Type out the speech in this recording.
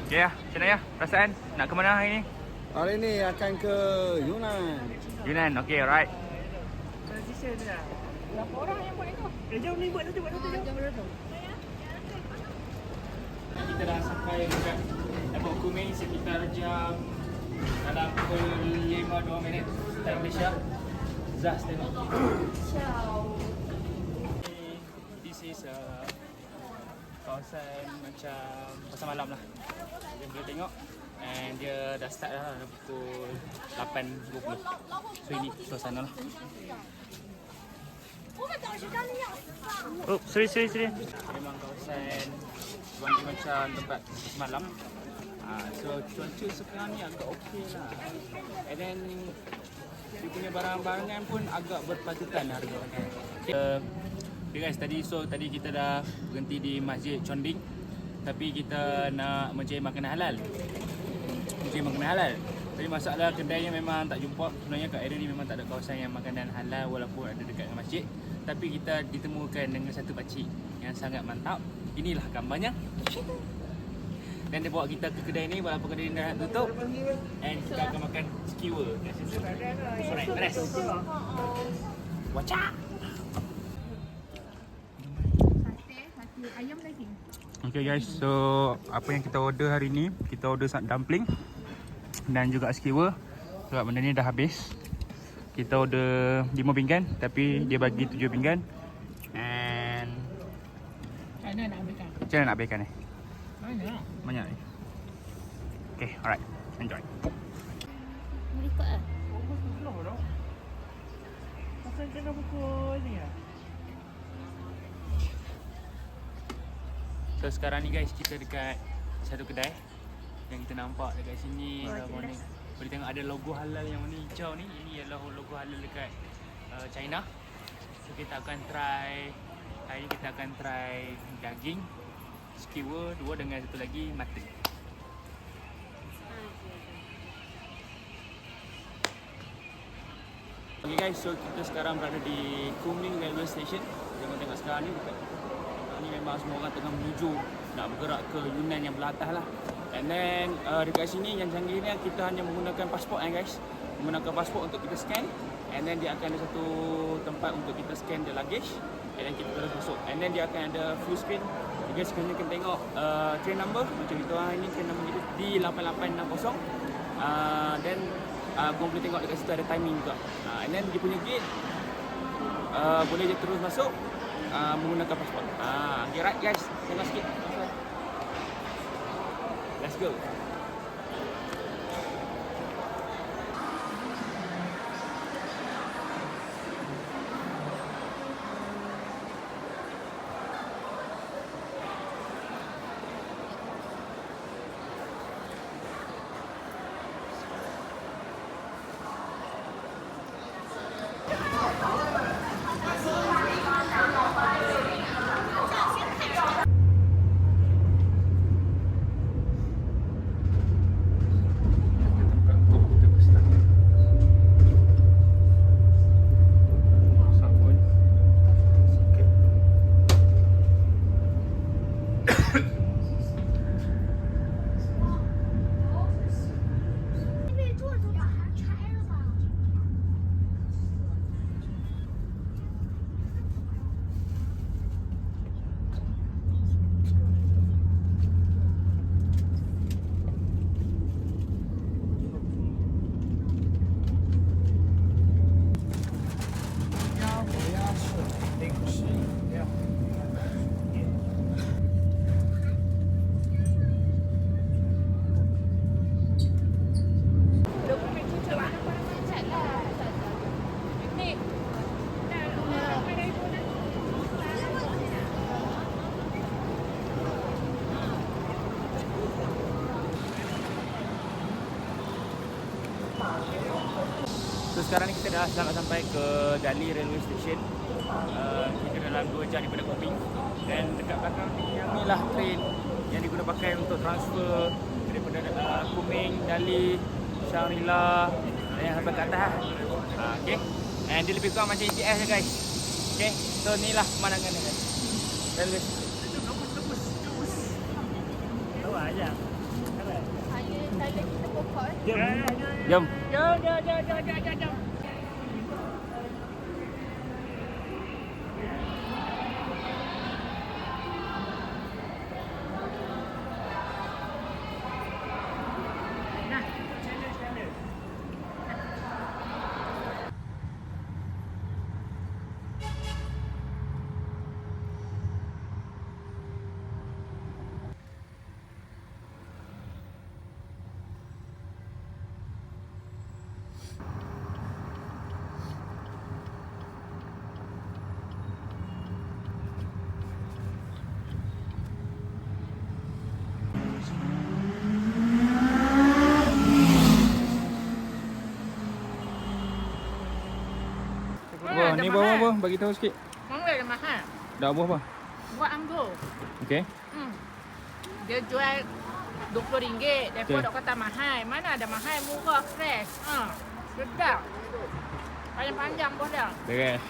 Okay lah, macam mana ya? Perasaan? Nak ke mana hari ni? Hari ni akan ke Yunnan. Yunnan, okay, alright. Transition dah. Berapa orang yang buat itu? Jom ni buat satu, jom berapa? Kita dah sampai dekat Airport Kuching sekitar jam dalam pukul 5.2 minit time Malaysia. Zaz tengok. Ciao. This is kawasan macam pasar malam lah. Dia boleh tengok. And dia dah start dah pukul 8.20. So ini suasana lah. Oh, sorry. Memang kawasan bukan macam tempat semalam. So cuaca sekarang ni agak okey lah. And then dia punya barang-barangan pun agak berpatutan harga. Okay guys, tadi kita dah berhenti di Masjid Chonding. Tapi kita nak mencari makanan halal. Tapi masalah kedainya memang tak jumpa. Sebenarnya kat area ni memang tak ada kawasan yang makanan halal walaupun ada dekat dengan masjid. Tapi kita ditemukan dengan satu pakcik yang sangat mantap. Inilah gambarnya. Dan dia bawa kita ke kedai ni walaupun kedai ni dah tutup. And kita akan makan skewer. Alright, beres. Wacak! Sate ayam daging. Okay guys, so apa yang kita order hari ni, kita order dumpling dan juga skewer. Sebab benda ni dah habis. Kita order 5 pinggan tapi dia bagi 7 pinggan. And macam mana nak habiskan ni? Banyak ni. Okay, alright, enjoy. Meriput lah. Pasal kena pukul ni lah. So sekarang ni guys, kita dekat satu kedai yang kita nampak dekat sini. Boleh tengok ada logo halal yang warna hijau ni. Ini adalah logo halal dekat China. So kita akan try, hari ni kita akan try daging, skewer 2 dengan satu lagi mutton. Okay guys, so kita sekarang berada di Kunming Railway Station. Jangan tengok sekarang ni dekat ni memang semua orang tengah menuju nak bergerak ke Yunnan yang belah atas lah. And then dekat sini yang canggihnya kita hanya menggunakan pasport guys. Menggunakan pasport untuk kita scan. And then dia akan ada satu tempat untuk kita scan the luggage. And then kita terus masuk. And then dia akan ada full screen. You guys kena tengok train number. Macam kita orang ini train number kita di 8860. Then korang boleh tengok dekat situ ada timing juga. And then dia punya gate boleh je terus masuk menggunakan pasport. Okay, right guys, tengok sikit. Let's go. So sekarang ni kita dah sampai ke Dali Railway Station. Kita dalam 2 jam daripada Kunming. Dan dekat belakang ni, yang ni lah train yang diguna pakai untuk transfer daripada Kunming, Dali, Shangri-La dan yang sampai ke atas lah. Okay. And dia lebih kurang macam ETS je guys. Okay. So ni lah pemandangan dia guys. Railway. Tebus. Tahu aja. Kalau Jom. Jom. Nah, challenge. Wah, ni bawa apa? Bagi tahu sikit. Mangga dah mahal. Dah buah apa? Buat anggur. Okey. Dia jual RM20. Depa Okey. dok kata mahal. Mana ada mahal, murah, fresh. Sedap. Panjang-panjang buah dia. Beres.